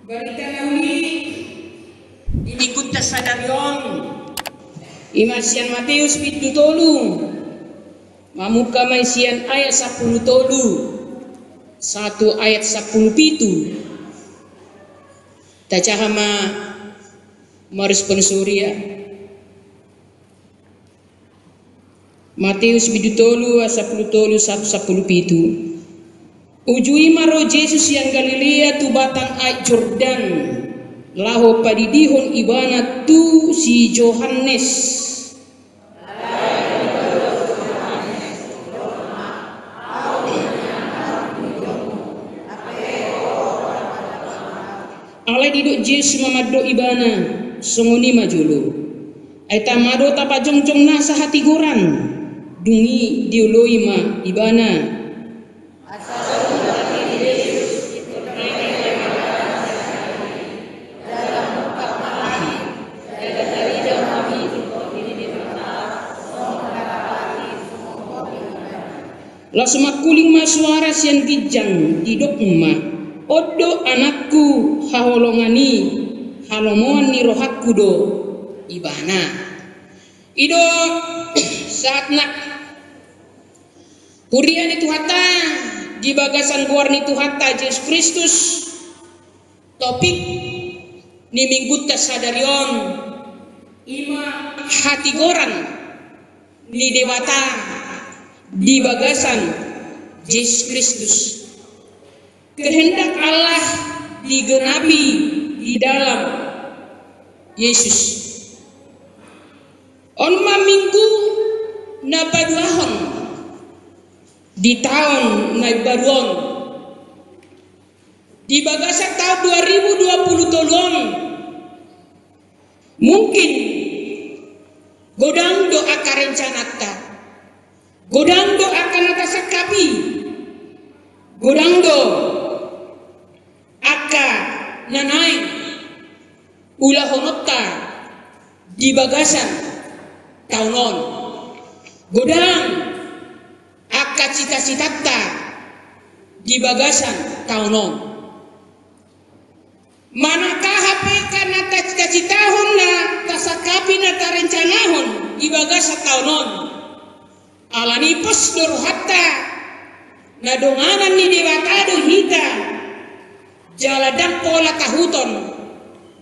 Barita nauli inikut ta sadarion Imasian Matius 7 mamuka maisian ayat 10 satu ayat 10 pitu tacahama marespon surya Matius 7 10 pitu. Ujui maro Yesus yang Galilea tu batang air Jordan laho padidihon ibana tu si Yohanes. Alai diduk Yesus mamado ibana songoni majulu. Aita mado tapa jongjong nasa hati goran dungi diuloi ma ibana. Langsung makuling suara sian gijang di dokma odo anakku haholongani halomoan ni rohakku do ibana ido saat nak kurian itu hatta di bagasan guar itu hatta Yesus Kristus topik ni minggu tasadarion ima hati goran ni dewata di bagasan Yesus Kristus kehendak Allah digenapi di dalam Yesus onma minggu na paduahon di tahun na baruon di bagasan tahun 2020 mungkin godang do akan rencanata godang do akan atasakapi godang do aka nanay ula honota di bagasan taunon godang aka cita-citata di bagasan taunon manakah HP karena cita-citahon na tasakapi na tarencanahon di bagasan taunon alani pos hatta na donganan ni dewatado hita jala dan pola kahuton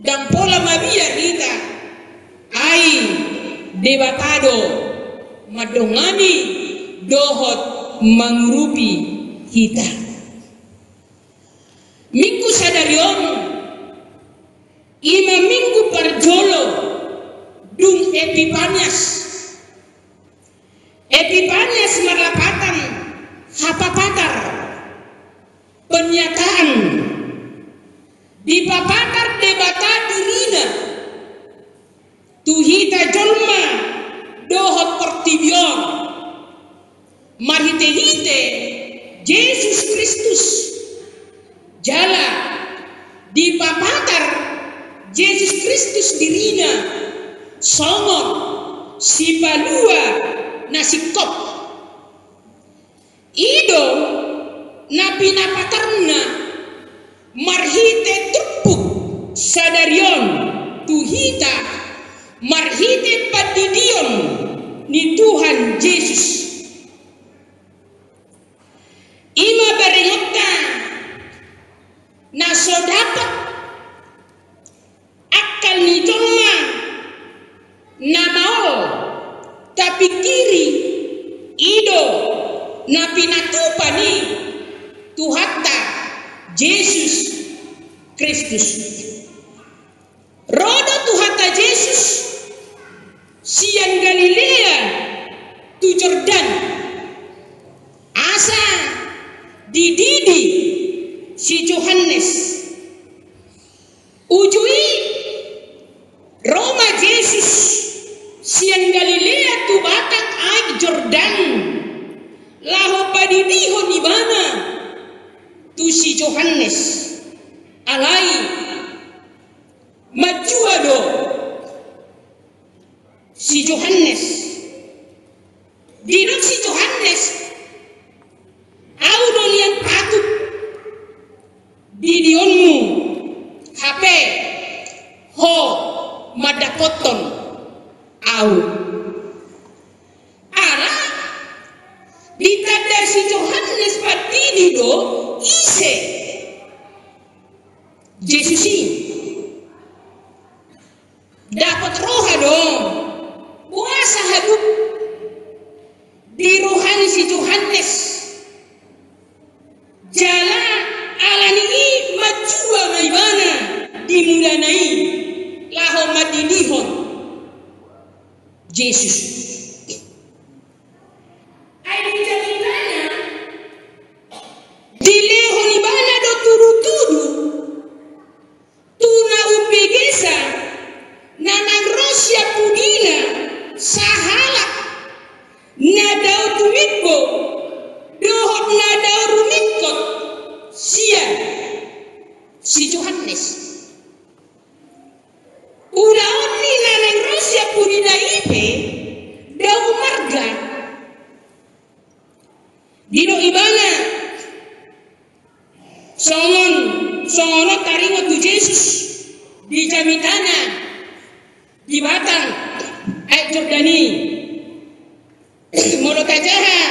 dan pola mabia hita ai dewatado madongani dohot mangrupi hita minggu sadarion ima minggu parjolo dung Epifanias marlapatan hapapatar penyataan di papatar debata dirina tuhita jolma dohot pertibion marhite-hite Yesus Kristus jala di papatar Yesus Kristus dirina songon si balua nasikop ido napi napatarna marhite tupuk sadarion tuhita marhite padidion ni Tuhan Yesus ima berengota naso dapat akal ni jolma namao tapi kiri ido napi natupa ni tuhatta Yesus Kristus rodo tuhatta Yesus sian Galilea tu Jordan asa dididi si Yohanes ujui Roma Yesus sian Galilea tu batang air Jordan laho padidihon ibana tu si Yohanes alai majuado si Yohanes dinok si Yohanes audon yang patut didionmu ido ise Yesus ini dapat roha dong, puasa hidup di rohani si Yohanes, jalan alani majua maibana dimulanai laho madinihon Yesus. Ay ceritanya dilehon ibana do turu-turu tuna upegesa nanang rosya pudina sahalak nadau tumikbo dohot nadau rumikot sia si Yohanes ulaon ni nanang rosya pudina ipe dau marga dino ibana songono taringot tu Yesus di Jamitana di Batang ay Jordani molo tajaha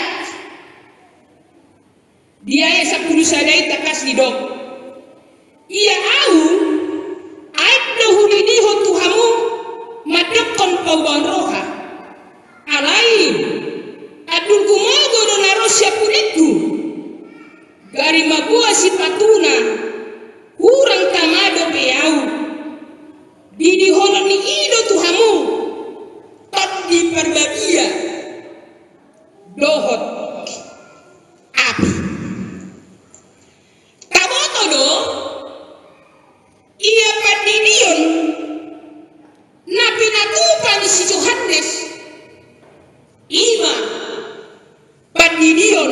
dia ay 10 sadai takas di dok iya au ay dohuli diho tuhamu madakon pauban roha alai adul kumago do narosya puriku gari mabua si patuna kurang tamado peyau di holon ni ido tuhamu tot di perbabia dohot api taboto do iya padidion na pinatupan si Yohanes ima padidion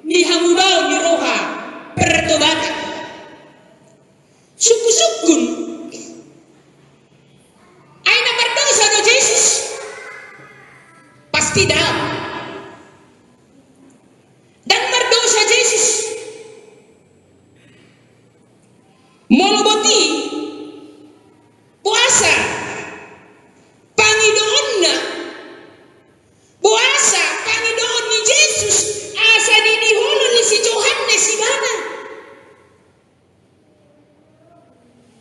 ni hamudao ni roha pertobatan suku-sukun ay na berdosa do Yesus pasti daw dan berdosa Yesus moloboti puasa pangidoon na puasa pangidoon ni Yesus asa didiholo ni si Yohanes ibana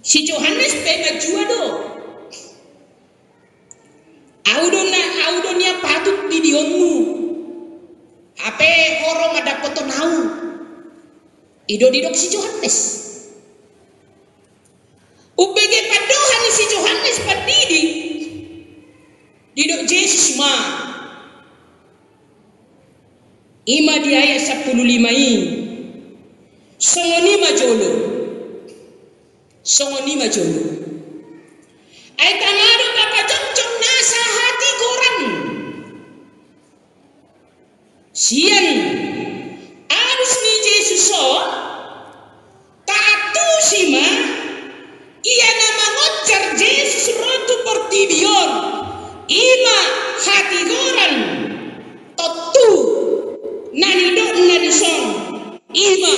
si Yohanes pe majua do audo nia patut didionmu ape horo madapoto nau ido didok si Yohanes upege padohan ni si Yohanes padidi didok Yesus ma ima di ayat 15 ini songoni majolo ay tamado kapacongcong nasa hati koran sian arus ni Yesus so taatu sima ia nama ngocar Yesus rotu portibion ima hati koran totu nanidok nanison ima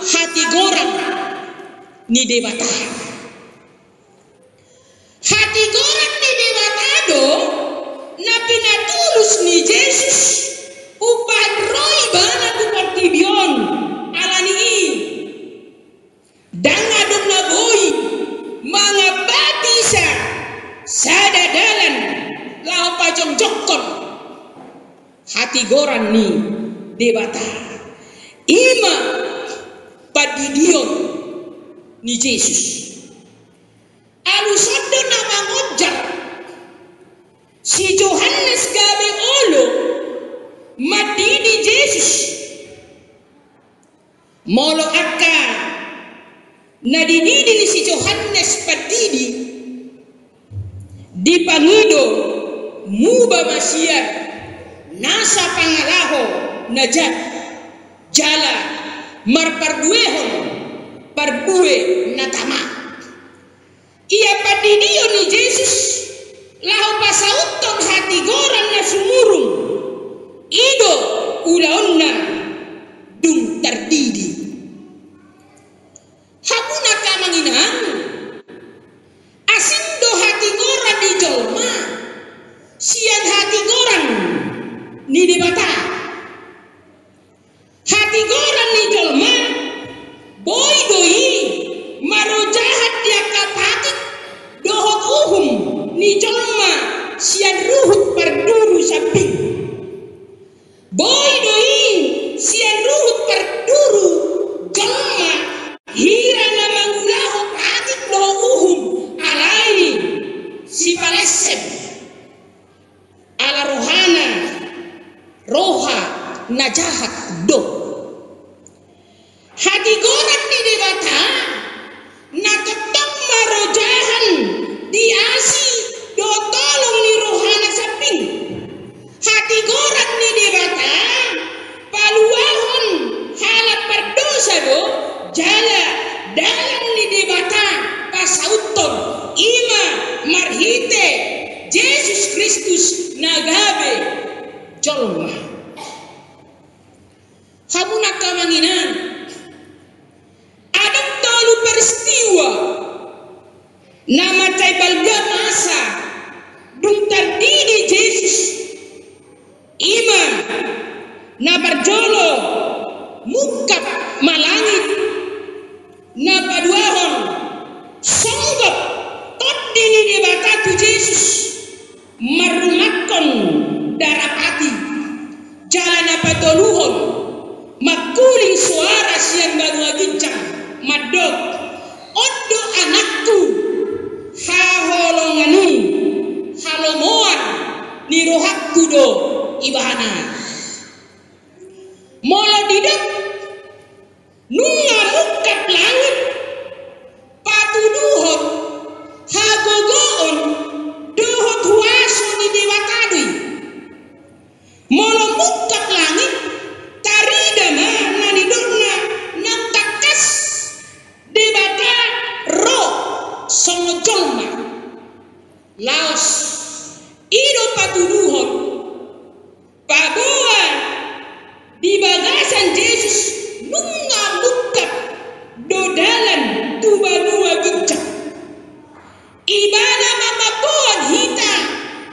hati koran ni debata hati goran ni debata do na pinatulus ni Yesus upadroi bana tu portibion alani dan adong na boy mga batisa sadadalan lao pajong jokkon hati goran ni debata ima padidion ni Yesus alusodo na mangojar si Yohanes gabe olo madidi Yesus molo akka nadididi ni si Yohanes padidi di pangido muba masyar nasa pangalaho najat jala marparduehon pardue natama ia padidio ni Yesus lahu pasauton hati goran na sumurung ido ulaonna dung tardidi hakuna kamanginang asindo hati goran di jolma sian hati goran ni debata hati goran ni sado jala dalam ni debata pasauton ima marhite Yesus Kristus nagabe jolma hamuna kamanginan ada tolu peristiwa nama balga masa dung tardini Yesus ima na barjolo mukap malangit na paduahon songgop todini di batatu Yesus marumakon darapati jalan apa toluhon makuling suara siang banua gincang madok odo anakku haholonganu halomoan nirohakku do ibahana molo didap nunga mukap langit patuduhon hagogoon dohot huaso ni dewatadui molo mukap langit tarida ma nanidonna nang takas debata ro songojolma laos ido patuduhon paboan di bagasan Yesus nunga mukap dodalan tubanua gincang ibana mamabuan hita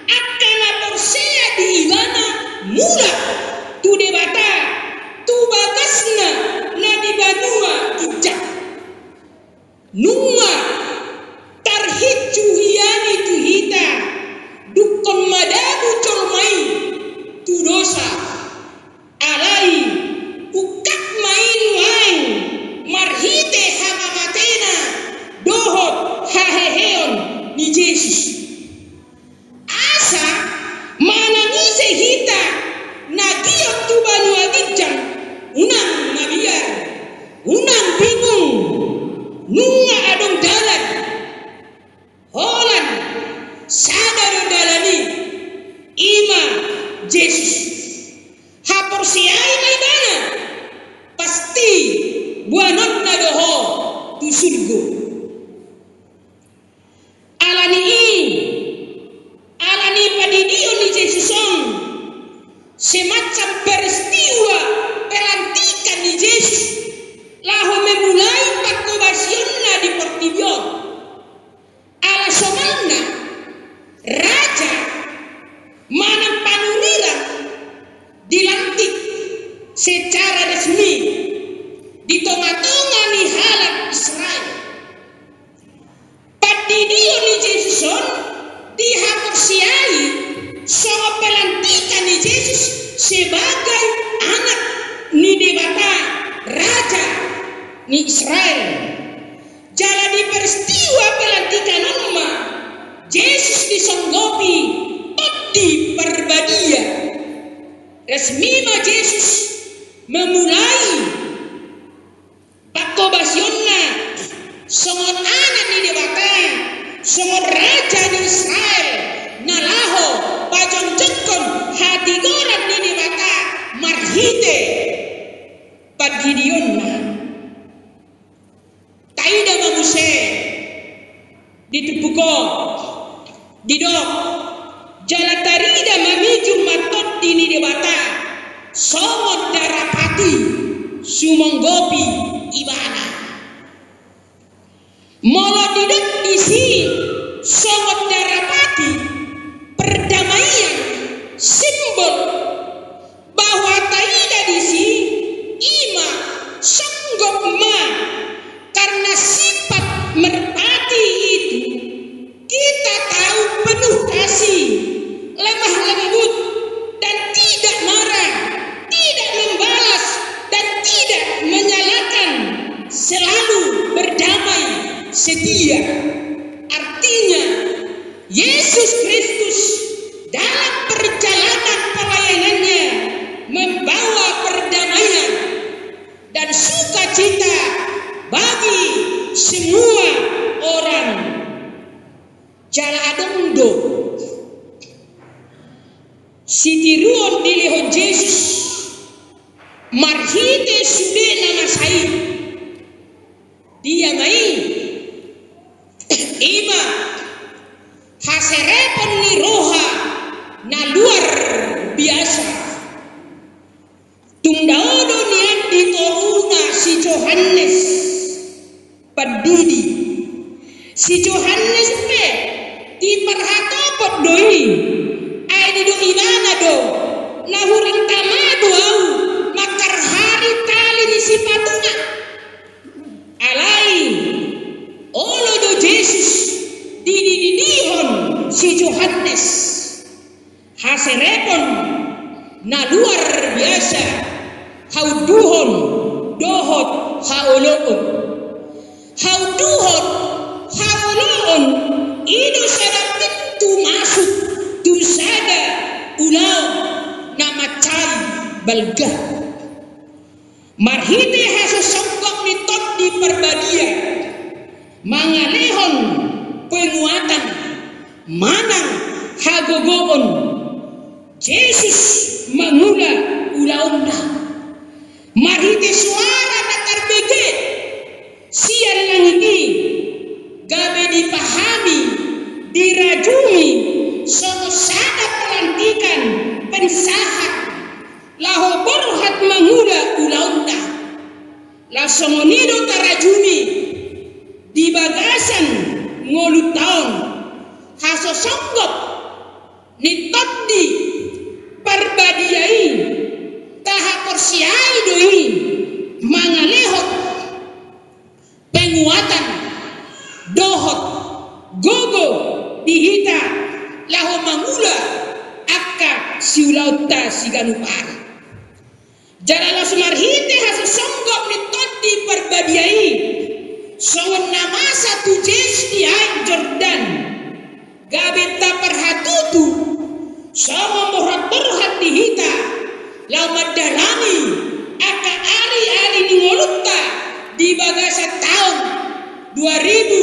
akan porsea di ibana mula tu debata tu bagasna na di banua gincang nunga tarhicu hiani tu hita dukon madabu colmai tu dosa alai ukak main wain marhite hamamatena dohot haheheon ni Yesus asa manangise hita nagiot tu banua gincang unang nabiar unang bingung nunga adong dalan holan sadaro dalani ima Yesus haporsiai maibana pasti buanon na doho tu surgo alani padidio ni Yesuson semacam peristiwa pelantikan ni Yesus laho memulai pakobasionna di Portibion ala somalna raja manang panuriran dilantik secara resmi di tengah-tengah ni halat Israel. Padidio ni Yesuson dihaporsiai soal pelantikan ni Yesus sebagai anak ni debata raja ni Israel. Jalani peristiwa pelantikan nama Yesus disonggopi di perbadia resmi ma Yesus memulai pakobasionna songon anak ni debata songon raja di Israel nalaho pajong jengkon hati goran ni debata marhite padidionna taida mamuse ditepuko didok jalan tarida mamiju matot dini debata somot darapati sumonggopi ibana molo didek isi somot darapati perdamaian simbol bahwa taida disi ima songgop ma karena sifat merpati itu kita tahu penuh kasih lemah lembut dan tidak marah, tidak membalas dan tidak menyalahkan, selalu berdamai setia. Artinya Yesus Kristus dalam perjalanan pelayanannya membawa perdamaian dan sukacita bagi semua orang. Jala adondo sitiruon dilehon Yesus marhite sude nama sai Si Johannes pe di perhatopot doi ai di do ibana do nahuring tamado au makar hari tali ni si patunga alai olo do Jesus didihon si Johannes haserepon na luar biasa hauduhon dohot haoloon hauduhon haoloon ido sada pintu masuk tu sada ulau na macam balga marhite haso songkok ni tot di perbadia mangalehon penguatan manang hagogoon Yesus mangula ulaonna marhite suara na tarbege sian langiti gabe dipahami dirajumi sono sada pelantikan pensahat laho borhat mangula ulaonna la somonido tarajumi di bagasan ngolu taon haso songgop ni toddi parbadiai taha persiai doi mangalehot penguatan dohot gogo dihita laho mangula akka siulauta siganupar jarala sumarhite haso songgop ni toddi parbadiai songon namasa tu Yesus di air Jordan gabeta perhatutu sama morat-morat dihita lau madalami aka ari-ari di ngolutta di bagasa tahun 2021